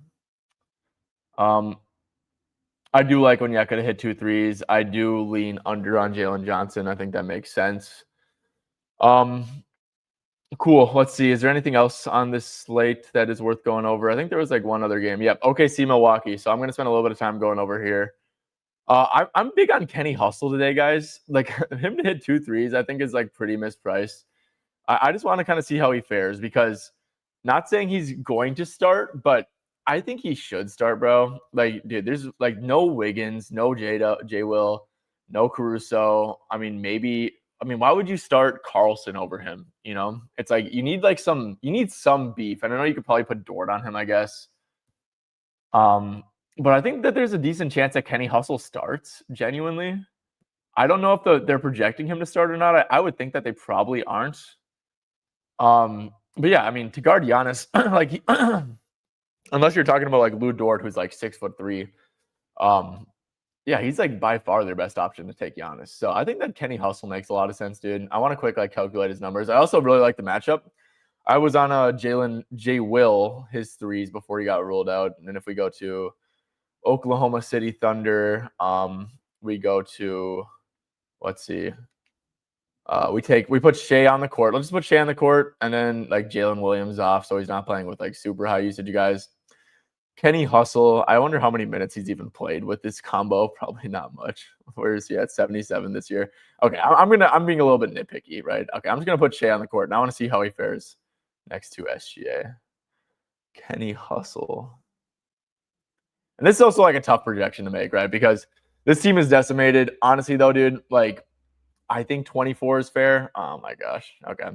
I do like Onyeka to hit 2 threes. I do lean under on Jalen Johnson. I think that makes sense. Cool. Let's see. Is there anything else on this slate that is worth going over? I think there was like one other game. Yep. OKC Milwaukee. So I'm going to spend a little bit of time going over here. I'm big on Kenny Hustle today, guys. Like him to hit 2 threes, I think is like pretty mispriced. I just want to kind of see how he fares, because not saying he's going to start, but I think he should start, bro. Like, dude, there's like no Wiggins, no J Will, no Caruso. I mean, why would you start Carlson over him? You know, it's like you need some beef. And I know you could probably put Dort on him, I guess. But I think that there's a decent chance that Kenny Hustle starts, genuinely. I don't know if they're projecting him to start or not. I would think that they probably aren't. But yeah, I mean, to guard Giannis, like unless you're talking about like Lou Dort, who's like 6'3", yeah, he's like by far their best option to take Giannis. So I think that Kenny Hustle makes a lot of sense, dude. I want to quick like calculate his numbers. I also really like the matchup. I was on J Will, his threes before he got ruled out. And then if we go to Oklahoma City Thunder, we go to, let's see. We put Shea on the court. Let's just put Shea on the court, and then like Jalen Williams off, so he's not playing with like super high usage, you guys. Kenny Hustle, I wonder how many minutes he's even played with this combo. Probably not much. Where is he at? 77 this year. Okay, I'm being a little bit nitpicky, right? Okay, I'm just gonna put Shea on the court, and I want to see how he fares next to SGA. Kenny Hustle. And this is also like a tough projection to make, right? Because this team is decimated. Honestly, though, dude, like I think 24 is fair. Oh my gosh. Okay.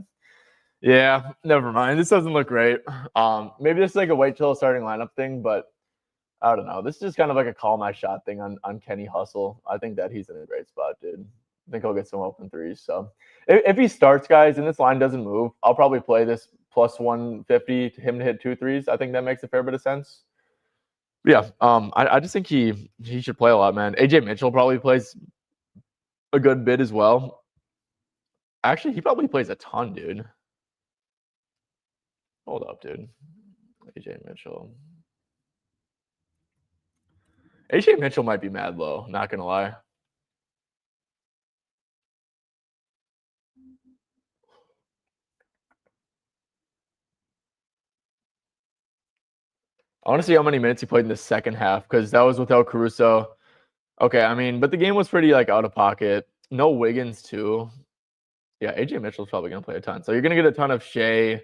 Yeah, never mind. This doesn't look great. Maybe this is like a wait till starting lineup thing, but I don't know. This is just kind of like a call my shot thing on Kenny Hustle. I think that he's in a great spot, dude. I think he'll get some open threes. So if he starts, guys, and this line doesn't move, I'll probably play this plus 150 to him to hit 2 threes. I think that makes a fair bit of sense. But yeah, I just think he should play a lot, man. AJ Mitchell probably plays a good bit as well. Actually, he probably plays a ton, dude. Hold up, dude. AJ Mitchell. AJ Mitchell might be mad low, not gonna lie. I want to see how many minutes he played in the second half, because that was without Caruso. Okay, I mean, but the game was pretty like out of pocket. No Wiggins too. Yeah, AJ Mitchell's probably gonna play a ton. So you're gonna get a ton of Shea,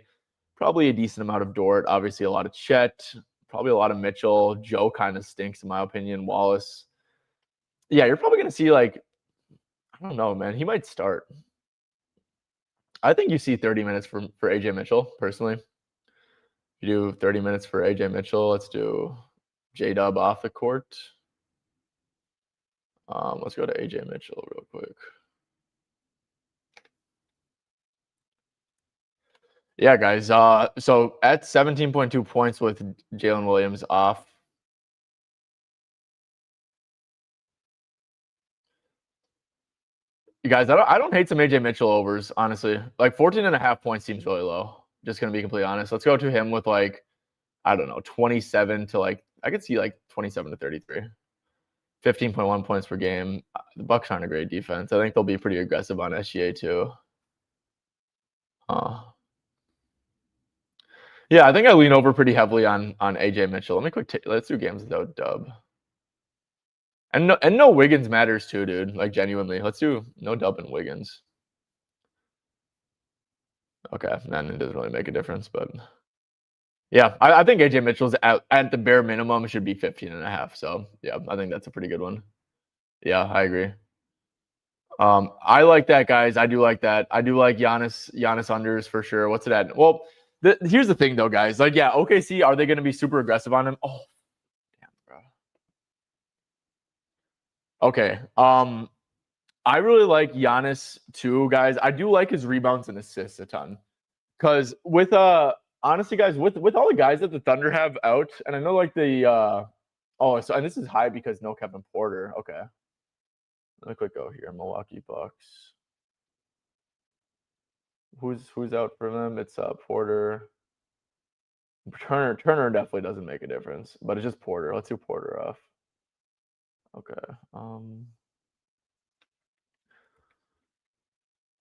probably a decent amount of Dort, obviously a lot of Chet, probably a lot of Mitchell. Joe kind of stinks in my opinion. Wallace. Yeah, you're probably gonna see like, I don't know, man. He might start. I think you see 30 minutes for AJ Mitchell, personally. You do 30 minutes for AJ Mitchell. Let's do J-Dub off the court. Let's go to AJ Mitchell real quick. Yeah, guys. So at 17.2 points with Jalen Williams off. You guys, I don't hate some AJ Mitchell overs, honestly. Like 14.5 points seems really low. Just gonna be completely honest. Let's go to him with like, I don't know, 27 to like, I could see like 27 to 33. 15.1 points per game. The Bucks aren't a great defense. I think they'll be pretty aggressive on SGA too. Yeah, I think I lean over pretty heavily on AJ Mitchell. Let me let's do games without Dub. And no Wiggins matters too, dude. Like genuinely. Let's do no Dub and Wiggins. Okay, man, it doesn't really make a difference, but yeah, I think AJ Mitchell's at the bare minimum should be 15.5. So yeah, I think that's a pretty good one. Yeah, I agree. I like that, guys. I do like that. I do like Giannis unders for sure. What's it at? Well, here's the thing though, guys. Like, yeah, OKC, are they going to be super aggressive on him? Oh, damn, bro. Okay. I really like Giannis too, guys. I do like his rebounds and assists a ton. Because with honestly, guys, with all the guys that the Thunder have out, and I know like the and this is high because no Kevin Porter. Okay. Let me quick go here. Milwaukee Bucks. Who's out for them? It's Porter. Turner definitely doesn't make a difference, but it's just Porter. Let's do Porter off. Okay.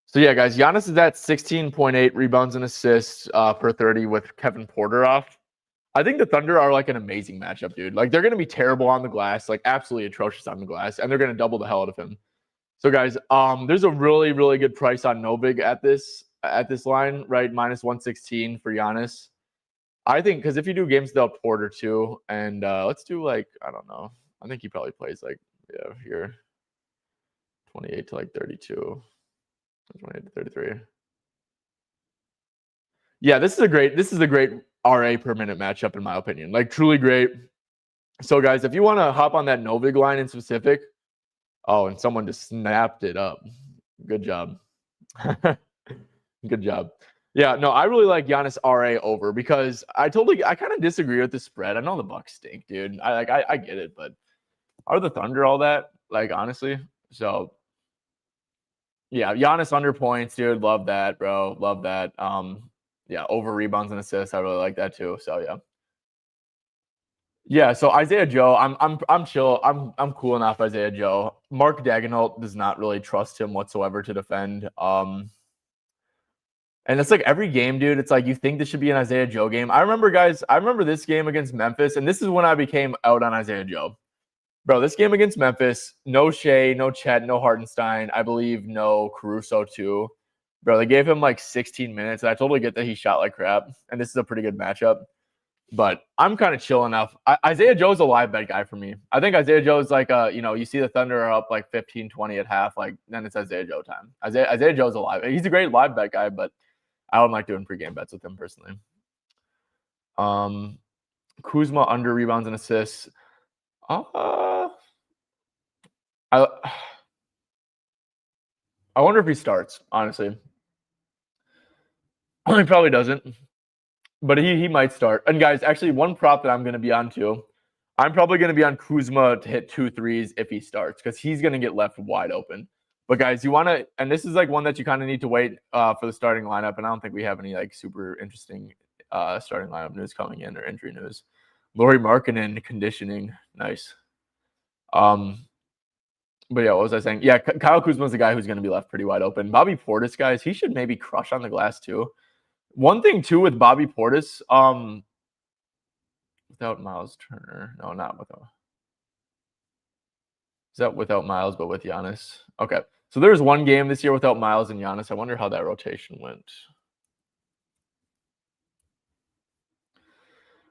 So yeah, guys, Giannis is at 16.8 rebounds and assists per 30 with Kevin Porter off. I think the Thunder are like an amazing matchup, dude. Like they're going to be terrible on the glass, like absolutely atrocious on the glass, and they're going to double the hell out of him. So guys, there's a really, really good price on Novig at this line, right? Minus 116 for Giannis. I think because if you do games without Porter too, and let's do like, I don't know. I think he probably plays like, yeah, here 28 to like 32. 28 to 33. Yeah, this is a great RA per minute matchup in my opinion. Like truly great. So guys, if you want to hop on that Novig line in specific, oh, and someone just snapped it up. Good job. Good job. Yeah, no, I really like Giannis RA over because I kind of disagree with the spread. I know the Bucks stink, dude. I get it, but are the Thunder all that? Like honestly, so yeah, Giannis under points, dude. Love that, bro. Love that. Yeah, over rebounds and assists. I really like that too. So yeah. Yeah, so Isaiah Joe, I'm chill. I'm cool enough, Isaiah Joe. Mark Dagenhalt does not really trust him whatsoever to defend. And it's like every game, dude. It's like you think this should be an Isaiah Joe game. I remember this game against Memphis, and this is when I became out on Isaiah Joe. Bro, this game against Memphis, no Shea, no Chet, no Hartenstein. I believe no Caruso too. Bro, they gave him like 16 minutes. And I totally get that he shot like crap. And this is a pretty good matchup. But I'm kind of chill enough. Isaiah Joe's a live bet guy for me. I think Isaiah Joe's like, you see the Thunder are up like 15-20 at half. Like, then it's Isaiah Joe time. Isaiah Joe's alive. He's a great live bet guy, but I don't like doing pregame bets with him personally. Kuzma under rebounds and assists. I wonder if he starts, honestly. He probably doesn't, but he might start. And guys, actually, one prop that I'm going to be on too, I'm probably going to be on Kuzma to hit 2 threes if he starts because he's going to get left wide open. But guys, you want to, and this is like one that you kind of need to wait for the starting lineup. And I don't think we have any like super interesting starting lineup news coming in or injury news. Lauri Markkanen conditioning, nice. But yeah, what was I saying? Yeah, Kyle Kuzma's the guy who's going to be left pretty wide open. Bobby Portis, guys, he should maybe crush on the glass too. One thing too with Bobby Portis, without Miles Turner, no, not without. Is that without Miles, but with Giannis? Okay, so there's one game this year without Miles and Giannis. I wonder how that rotation went.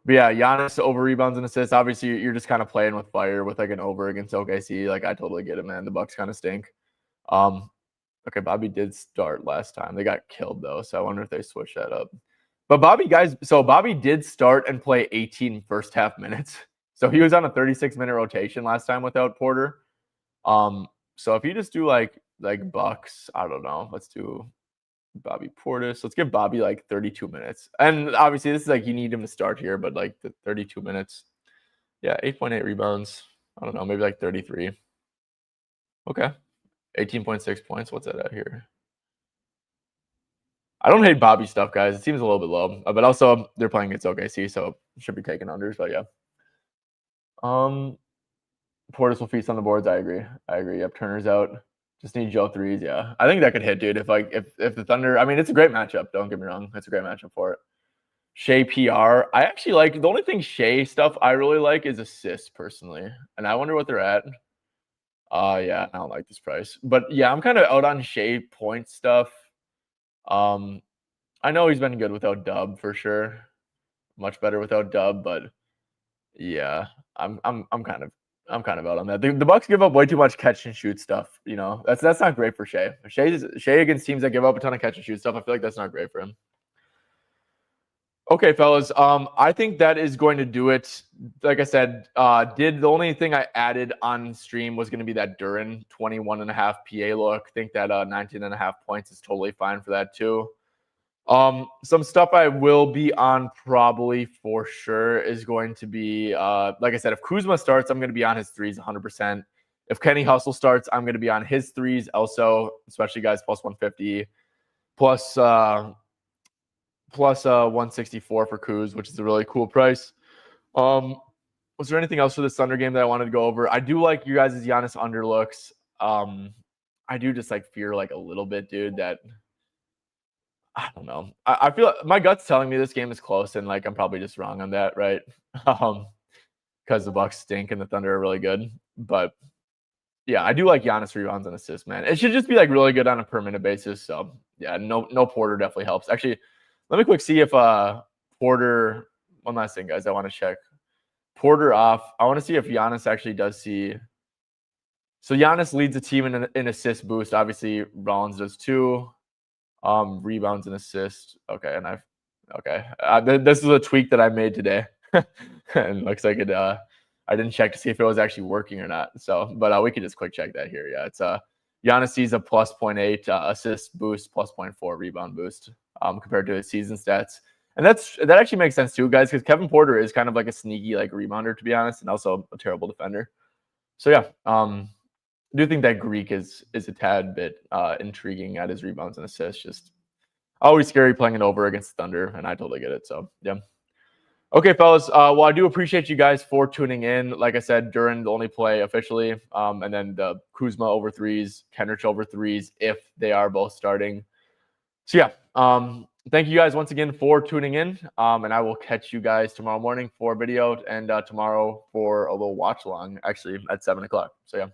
But yeah, Giannis over rebounds and assists. Obviously, you're just kind of playing with fire with like an over against OKC. Like I totally get it, man. The Bucks kind of stink. Okay, Bobby did start last time. They got killed though, so I wonder if they switch that up. But Bobby did start and play 18 first half minutes. So he was on a 36-minute rotation last time without Porter. So if you just do like Bucks, I don't know. Let's do Bobby Portis. Let's give Bobby like 32 minutes. And obviously this is like you need him to start here, but like the 32 minutes. Yeah, 8.8 rebounds. I don't know, maybe like 33. Okay. 18.6 points. What's that at here? I don't hate Bobby stuff, guys. It seems a little bit low. But also they're playing against OKC, so should be taking unders, but yeah. Portis will feast on the boards. I agree. Yep, Turner's out. Just need Joe threes. Yeah, I think that could hit, dude. If the Thunder, I mean, it's a great matchup. Don't get me wrong, it's a great matchup for it. Shea PR. I actually like the only thing Shea stuff I really like is assists personally, and I wonder what they're at. Yeah, I don't like this price, but yeah, I'm kind of out on Shea point stuff. I know he's been good without Dub for sure, much better without Dub, but yeah, I'm kind of out on that. The Bucks give up way too much catch and shoot stuff. You know, that's not great for Shea. Shea against teams that give up a ton of catch and shoot stuff. I feel like that's not great for him. Okay, fellas. I think that is going to do it. Like I said, the only thing I added on stream was going to be that Duran 21.5 PA look. I think that 19.5 points is totally fine for that too. Some stuff I will be on probably for sure is going to be, like I said, if Kuzma starts, I'm going to be on his threes 100%. If Kenny Hustle starts, I'm going to be on his threes also, especially guys plus 150, plus 164 for Kuz, which is a really cool price. Was there anything else for this Thunder game that I wanted to go over? I do like you guys' Giannis underlooks. I do just like fear like a little bit, dude, that I don't know. I feel like my gut's telling me this game is close, and like I'm probably just wrong on that, right? Because the Bucks stink and the Thunder are really good. But yeah, I do like Giannis rebounds and assists, man. It should just be like really good on a per minute basis. So yeah, no Porter definitely helps. Actually, let me quick see if Porter. One last thing, guys. I want to check Porter off. I want to see if Giannis actually does see. So Giannis leads the team in assist boost. Obviously, Rollins does too. Rebounds and assists. Okay, and this is a tweak that I made today, and looks like it. I didn't check to see if it was actually working or not. So, but we could just quick check that here. Yeah, it's Giannis sees a plus 0.8 assist boost, plus 0.4 rebound boost compared to his season stats, and that actually makes sense too, guys, because Kevin Porter is kind of like a sneaky like rebounder, to be honest, and also a terrible defender. So yeah, I do think that Greek is a tad bit intriguing at his rebounds and assists. Just always scary playing it over against Thunder, and I totally get it. So yeah. Okay, fellas. Well, I do appreciate you guys for tuning in. Like I said, during the only play officially, and then the Kuzma over threes, Kenrich over threes, if they are both starting. So yeah, thank you guys once again for tuning in, and I will catch you guys tomorrow morning for a video, and tomorrow for a little watch along, actually at 7 o'clock. So yeah.